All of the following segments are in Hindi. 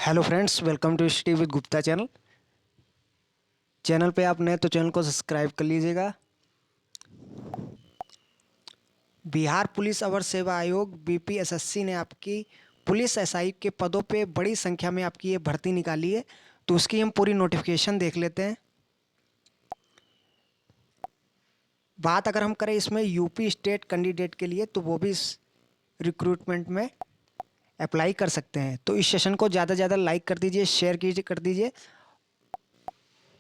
Hello friends, welcome to study with Gupta channel. Channel पे आप नए तो चैनल को सब्सक्राइब कर लीजिएगा। बिहार पुलिस अवर सेवा आयोग बीपीएसएससी ने आपकी पुलिस एसआई के पदों पे बड़ी संख्या में आपकी ये भर्ती निकाली है, तो उसकी हम पूरी नोटिफिकेशन देख लेते हैं। बात अगर हम करें इसमें यूपी स्टेट कैंडिडेट के लिए, तो वो भी इस रिक्रूटमेंट में अप्लाई कर सकते हैं। तो इस सेशन को ज़्यादा से ज़्यादा लाइक कर दीजिए, शेयर कीजिए, कर दीजिए।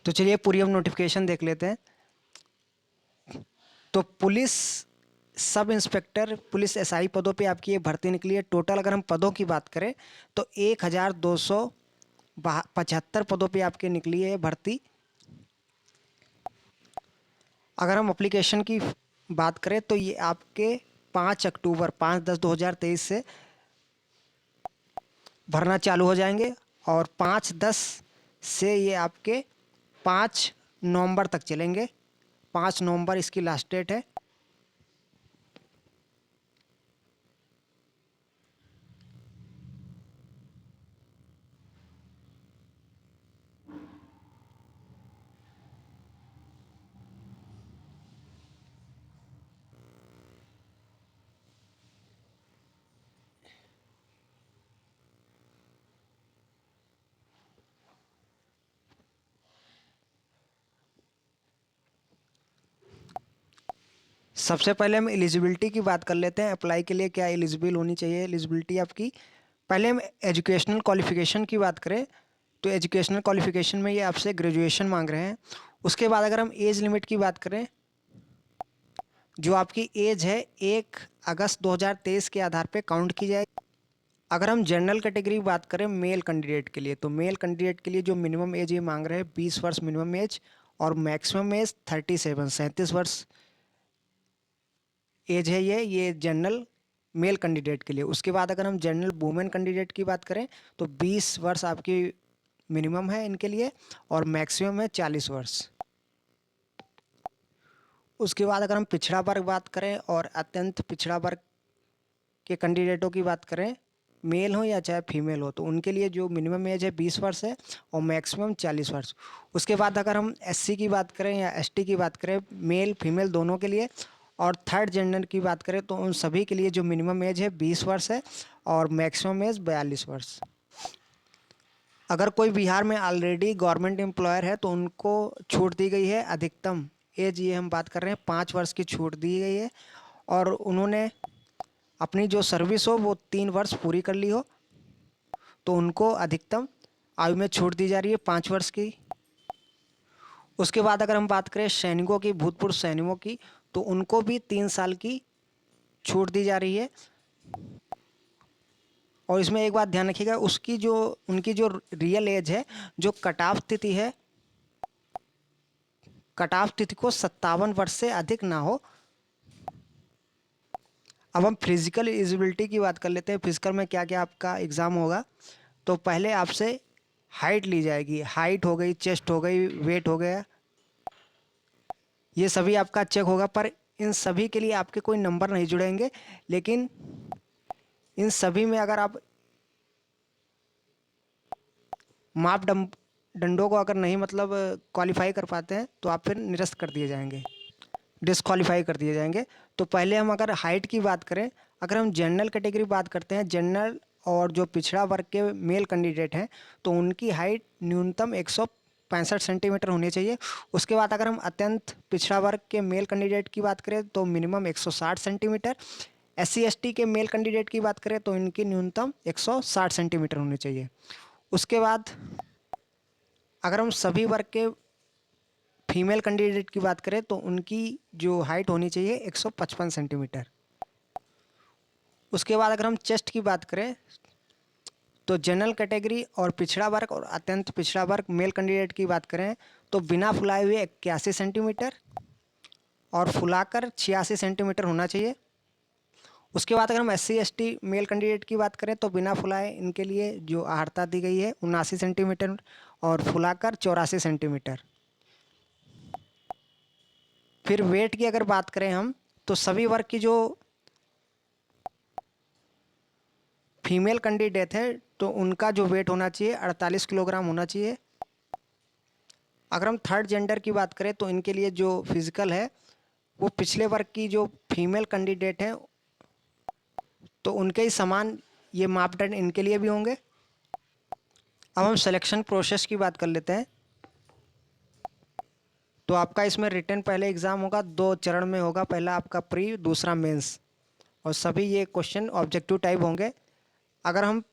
तो चलिए पूरी हम नोटिफिकेशन देख लेते हैं। तो police sub inspector police SI पदों पे आपकी ये भर्ती निकली है। टोटल अगर हम पदों की बात करें तो 1275 पदों पे आपके निकली है भर्ती। अगर हम एप्लीकेशन की बात करें तो ये आपके 5 10 2023 से भरना चालू हो जाएंगे और 5-10 से ये आपके 5 नवंबर तक चलेंगे। 5 नवंबर इसकी लास्ट डेट है। सबसे पहले हम एलिजिबिलिटी की बात कर लेते हैं। अप्लाई के लिए क्या एलिजिबल होनी चाहिए एलिजिबिलिटी आपकी। पहले हम एजुकेशनल क्वालिफिकेशन की बात करें तो एजुकेशनल क्वालिफिकेशन में ये आपसे ग्रेजुएशन मांग रहे हैं। उसके बाद अगर हम एज लिमिट की बात करें, जो आपकी एज है 1 अगस्त 2023 के आधार पे काउंट की जाएगी। अगर हम जनरल कैटेगरी की बात करें मेल कैंडिडेट के लिए, तो मेल कैंडिडेट के लिए जो मिनिमम एज ये मांग रहे हैं 20 वर्ष मिनिमम एज और मैक्सिमम एज 37 वर्ष एज है ये जनरल मेल कैंडिडेट के लिए। उसके बाद अगर हम जनरल वुमेन कैंडिडेट की बात करें तो 20 वर्ष आपकी मिनिमम है इनके लिए और मैक्सिमम है 40 वर्ष। उसके बाद अगर हम पिछड़ा वर्ग बात करें और अत्यंत पिछड़ा वर्ग के कैंडिडेटों की बात करें, मेल हो या चाहे फीमेल हो, तो उनके लिए जो मिनिमम एज है 20 वर्ष है और मैक्सिमम 40 वर्ष। उसके बाद अगर हम एससी की बात करें या एसटी की बात करें, मेल फीमेल दोनों के लिए, और थर्ड जेंडर की बात करें तो उन सभी के लिए जो मिनिमम एज है 20 वर्ष है और मैक्सिमम एज 42 वर्ष। अगर कोई बिहार में ऑलरेडी गवर्नमेंट एम्प्लॉयर है तो उनको छूट दी गई है। अधिकतम एज ये हम बात कर रहे हैं 5 वर्ष की छूट दी गई है और उन्होंने अपनी जो सर्विस हो वो 3 वर्ष पूरी कर ली हो तो उनको अधिकतम आयु में छूट दी जा रही है 5 वर्ष की। उसके बाद अगर हम बात करें सैनिकों की, भूतपूर्व सैनिकों की, तो उनको भी 3 साल की छूट दी जा रही है। और इसमें एक बात ध्यान रखिएगा, उसकी जो उनकी जो रियल एज है, जो कट ऑफ तिथि है, कट ऑफ तिथि को 57 वर्ष से अधिक ना हो। अब हम फिजिकल एलिजिबिलिटी की बात कर लेते हैं। फिजिकल में क्या क्या आपका एग्ज़ाम होगा। तो पहले आपसे हाइट ली जाएगी। हाइट हो गई, चेस्ट हो गई, वेट हो गया, ये सभी आपका चेक होगा। पर इन सभी के लिए आपके कोई नंबर नहीं जुड़ेंगे, लेकिन इन सभी में अगर आप मापदंडों को अगर नहीं मतलब क्वालिफाई कर पाते हैं तो आप फिर निरस्त कर दिए जाएंगे, डिस्क्वालीफाई कर दिए जाएंगे। तो पहले हम अगर हाइट की बात करें, अगर हम जनरल कैटेगरी बात करते हैं, जनरल और जो पिछड़ा वर्ग के मेल कैंडिडेट हैं तो उनकी हाइट न्यूनतम 165 सेंटीमीटर होनी चाहिए। उसके बाद अगर हम अत्यंत पिछड़ा वर्ग के मेल कैंडिडेट की बात करें तो मिनिमम 160 सेंटीमीटर। SC ST के मेल कैंडिडेट की बात करें तो इनकी न्यूनतम 160 सेंटीमीटर होनी चाहिए। उसके बाद अगर हम सभी वर्ग के फीमेल कैंडिडेट की बात करें तो उनकी जो हाइट होनी चाहिए 155 सेंटीमीटर। उसके बाद अगर हम चेस्ट की बात करें तो जनरल कैटेगरी और पिछड़ा वर्ग और अत्यंत पिछड़ा वर्ग मेल कैंडिडेट की बात करें तो बिना फुलाए हुए 81 सेंटीमीटर और फुलाकर 86 सेंटीमीटर होना चाहिए। उसके बाद अगर हम SC ST मेल कैंडिडेट की बात करें तो बिना फुलाए इनके लिए जो आहारता दी गई है 79 सेंटीमीटर और फुलाकर 84 सेंटीमीटर। फिर वेट की अगर बात करें हम तो सभी वर्ग की जो फीमेल कैंडिडेट है तो उनका जो वेट होना चाहिए 48 किलोग्राम होना चाहिए। अगर हम थर्ड जेंडर की बात करें तो इनके लिए जो फिजिकल है वो पिछले वर्ग की जो फीमेल कैंडिडेट है तो उनके ही समान ये मापदंड इनके लिए भी होंगे। अब हम सिलेक्शन प्रोसेस की बात कर लेते हैं। तो आपका इसमें रिटन पहले एग्ज़ाम होगा, 2 चरण में होगा, पहला आपका प्री, दूसरा मेंस, और सभी ये क्वेश्चन ऑब्जेक्टिव टाइप होंगे। अगर हम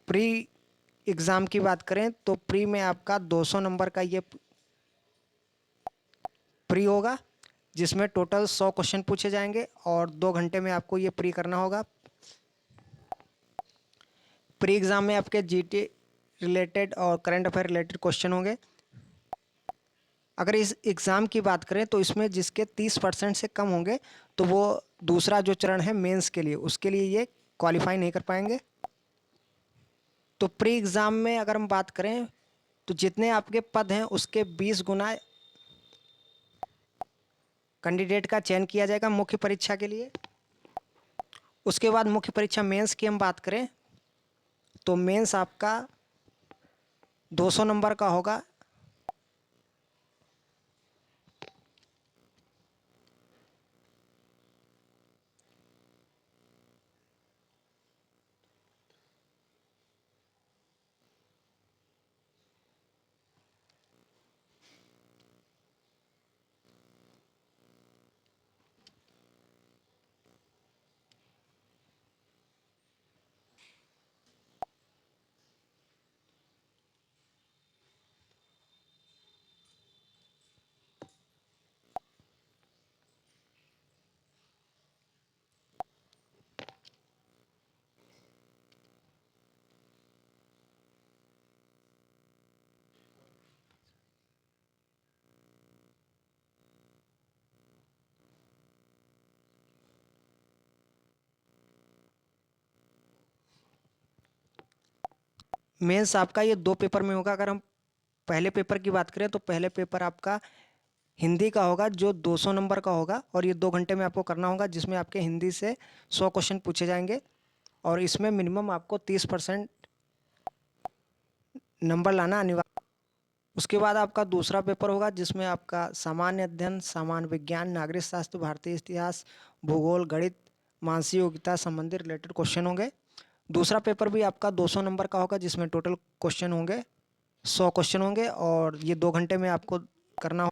प्री एग्ज़ाम की बात करें तो प्री में आपका 200 नंबर का ये प्री होगा, जिसमें टोटल 100 क्वेश्चन पूछे जाएंगे और 2 घंटे में आपको ये प्री करना होगा। प्री एग्ज़ाम में आपके जीटी रिलेटेड और करंट अफेयर रिलेटेड क्वेश्चन होंगे। अगर इस एग्ज़ाम की बात करें तो इसमें जिसके 30% से कम होंगे तो वो दूसरा जो चरण है मेंस के लिए, उसके लिए ये क्वालिफाई नहीं कर पाएंगे। तो प्री एग्ज़ाम में अगर हम बात करें तो जितने आपके पद हैं उसके 20 गुना कैंडिडेट का चयन किया जाएगा मुख्य परीक्षा के लिए। उसके बाद मुख्य परीक्षा मेंस की हम बात करें तो मेंस आपका 200 नंबर का होगा। मेंस आपका ये 2 पेपर में होगा। अगर हम पहले पेपर की बात करें तो पहले पेपर आपका हिंदी का होगा जो 200 नंबर का होगा और ये 2 घंटे में आपको करना होगा, जिसमें आपके हिंदी से 100 क्वेश्चन पूछे जाएंगे और इसमें मिनिमम आपको 30% नंबर लाना अनिवार्य। उसके बाद आपका दूसरा पेपर होगा जिसमें आपका सामान्य अध्ययन, सामान्य विज्ञान, नागरिक शास्त्र, भारतीय इतिहास, भूगोल, गणित, मानसिक योग्यता संबंधी रिलेटेड क्वेश्चन होंगे। दूसरा पेपर भी आपका 200 नंबर का होगा जिसमें टोटल क्वेश्चन होंगे 100 क्वेश्चन होंगे और ये 2 घंटे में आपको करना हो।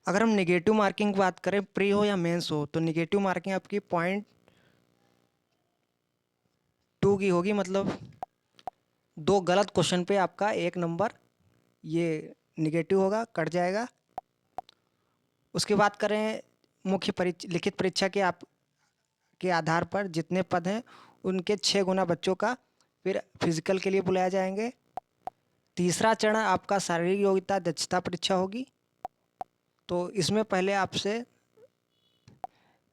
अगर हम नेगेटिव मार्किंग की बात करें प्री हो या मेंस हो तो नेगेटिव मार्किंग आपकी 0.2 की होगी, मतलब 2 गलत क्वेश्चन पे आपका 1 नंबर ये नेगेटिव होगा, कट जाएगा। उसके बाद करें मुख्य परीक्षा, लिखित परीक्षा के आप के आधार पर जितने पद हैं उनके 6 गुना बच्चों का फिर फिजिकल के लिए बुलाया जाएंगे। तीसरा चरण आपका शारीरिक योग्यता दक्षता परीक्षा होगी। तो इसमें पहले आपसे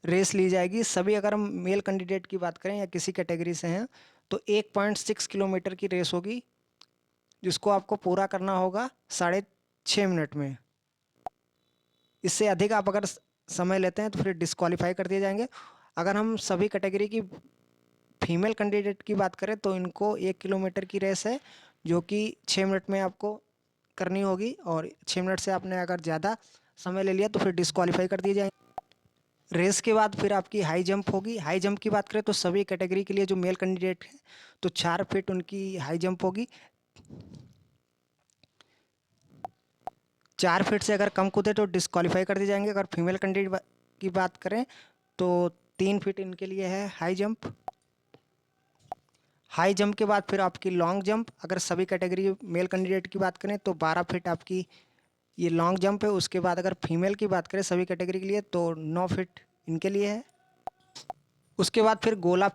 रेस ली जाएगी सभी। अगर हम मेल कैंडिडेट की बात करें या किसी कैटेगरी से हैं तो 1.6 किलोमीटर की रेस होगी जिसको आपको पूरा करना होगा 6.5 मिनट में। इससे अधिक आप अगर समय लेते हैं तो फिर डिस्क्वालीफाई कर दिए जाएंगे। अगर हम सभी कैटेगरी की फीमेल कैंडिडेट की बात करें तो इनको 1 किलोमीटर की रेस है जो कि 6 मिनट में आपको करनी होगी और 6 मिनट से आपने अगर ज़्यादा समय ले लिया तो फिर डिस्क्वालीफाई कर दिए जाएंगे। रेस के बाद फिर आपकी हाई जंप होगी। हाई जंप की बात करें तो सभी कैटेगरी के लिए जो मेल कैंडिडेट हैं तो 4 फीट उनकी हाई जंप होगी। 4 फीट से अगर कम कूदे तो डिस्क्वालीफाई कर दिए जाएंगे। अगर फीमेल कैंडिडेट की बात करें तो 3 फीट इनके लिए है हाई जंप। हाई जंप के बाद फिर आपकी लॉन्ग जंप, अगर सभी कैटेगरी मेल कैंडिडेट की बात करें तो 12 फीट आपकी ये लॉन्ग जंप है। उसके बाद अगर फीमेल की बात करें सभी कैटेगरी के लिए तो 9 फीट इनके लिए है। उसके बाद फिर गोला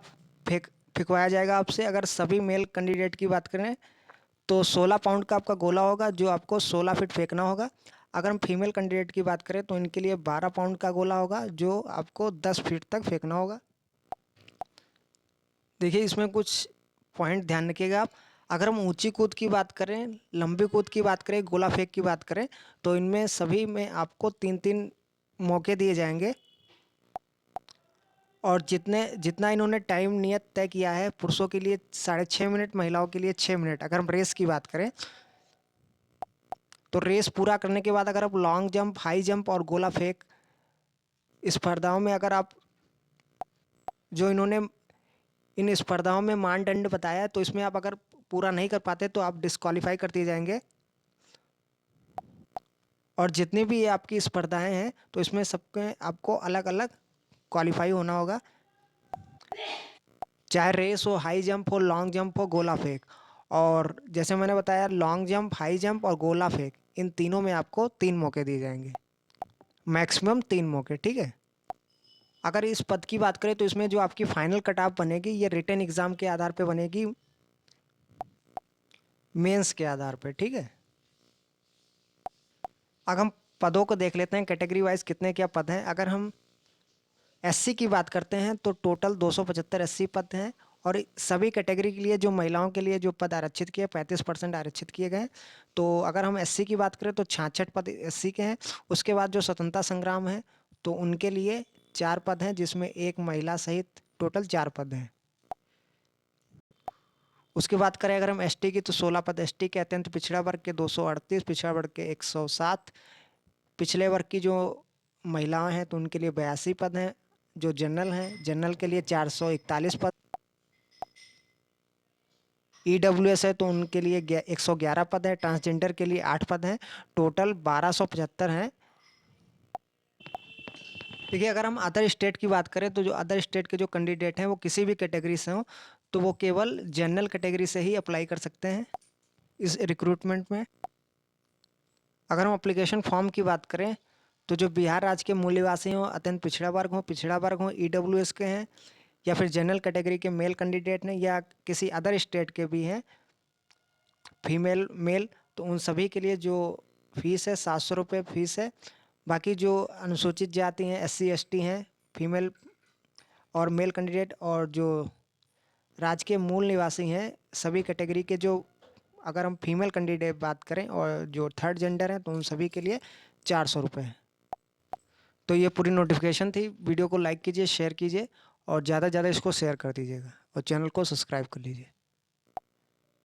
फेंकवाया जाएगा आपसे। अगर सभी मेल कैंडिडेट की बात करें तो 16 पाउंड का आपका गोला होगा जो आपको 16 फीट फेंकना होगा। अगर हम फीमेल कैंडिडेट की बात करें तो इनके लिए 12 पाउंड का गोला होगा जो आपको 10 फीट तक फेंकना होगा। देखिए इसमें कुछ पॉइंट ध्यान रखिएगा आप। अगर हम ऊंची कूद की बात करें, लंबी कूद की बात करें, गोला फेंक की बात करें तो इनमें सभी में आपको 3-3 मौके दिए जाएंगे। और जितना इन्होंने टाइम नियत तय किया है, पुरुषों के लिए 6.5 मिनट, महिलाओं के लिए 6 मिनट। अगर हम रेस की बात करें तो रेस पूरा करने के बाद अगर आप लॉन्ग जंप, हाई जंप और गोला फेंक स्पर्धाओं में अगर आप जो इन्होंने इन स्पर्धाओं में मानदंड बताया है, तो इसमें आप अगर पूरा नहीं कर पाते तो आप डिस्क्वालीफाई कर दिए जाएंगे। और जितनी भी आपकी स्पर्धाएं हैं तो इसमें सबके आपको अलग अलग क्वालिफाई होना होगा, चाहे रेस हो, हाई जंप हो, लॉन्ग जंप हो, गोला फेंक। और जैसे मैंने बताया, लॉन्ग जंप, हाई जंप और गोला फेंक, इन तीनों में आपको 3 मौके दिए जाएंगे, मैक्सिमम 3 मौके, ठीक है। अगर इस पद की बात करें तो इसमें जो आपकी फाइनल कट ऑफ बनेगी ये रिटन एग्जाम के आधार पे बनेगी, मेंस के आधार पे, ठीक है। अब हम पदों को देख लेते हैं कैटेगरी वाइज कितने क्या पद हैं। अगर हम एससी की बात करते हैं तो टोटल 275 एससी पद हैं, और सभी कैटेगरी के लिए जो महिलाओं के लिए जो पद आरक्षित किए 35% आरक्षित किए गए हैं। तो अगर हम एससी की बात करें तो 66 पद एससी के हैं। उसके बाद जो स्वतंत्रता संग्राम है तो उनके लिए 4 पद हैं, जिसमें एक महिला सहित टोटल 4 पद हैं। उसके बाद करें अगर हम एसटी की तो 16 पद एसटी के, अत्यंत पिछड़ा वर्ग के 238, पिछड़ा वर्ग के 107, पिछले वर्ग की जो महिलाएं हैं तो उनके लिए 82 पद हैं। जो जनरल हैं, जनरल के लिए 441 पद। ईडब्ल्यूएस है तो उनके लिए 111 पद है। ट्रांसजेंडर के लिए 8 पद हैं। टोटल 1275 हैं। देखिए, अगर हम अदर स्टेट की बात करें तो जो अदर स्टेट के जो कैंडिडेट हैं वो किसी भी कैटेगरी से हों तो वो केवल जनरल कैटेगरी से ही अप्लाई कर सकते हैं इस रिक्रूटमेंट में। अगर हम अप्लीकेशन फॉर्म की बात करें तो जो बिहार राज्य के मूल निवासी हों, अत्यंत पिछड़ा वर्ग हो, ईडब्ल्यूएस के हैं, या फिर जनरल कैटेगरी के मेल कैंडिडेट हैं, या किसी अदर स्टेट के भी हैं फीमेल मेल, तो उन सभी के लिए जो फीस है 700 रुपये फीस है। बाकी जो अनुसूचित जाति हैं, एससी एसटी हैं, फीमेल और मेल कैंडिडेट, और जो राज्य के मूल निवासी हैं, सभी कैटेगरी के जो, अगर हम फीमेल कैंडिडेट बात करें और जो थर्ड जेंडर हैं तो उन सभी के लिए 400 रुपये है। तो ये पूरी नोटिफिकेशन थी। वीडियो को लाइक कीजिए, शेयर कीजिए और ज़्यादा से ज़्यादा इसको शेयर कर दीजिएगा और चैनल को सब्सक्राइब कर लीजिए।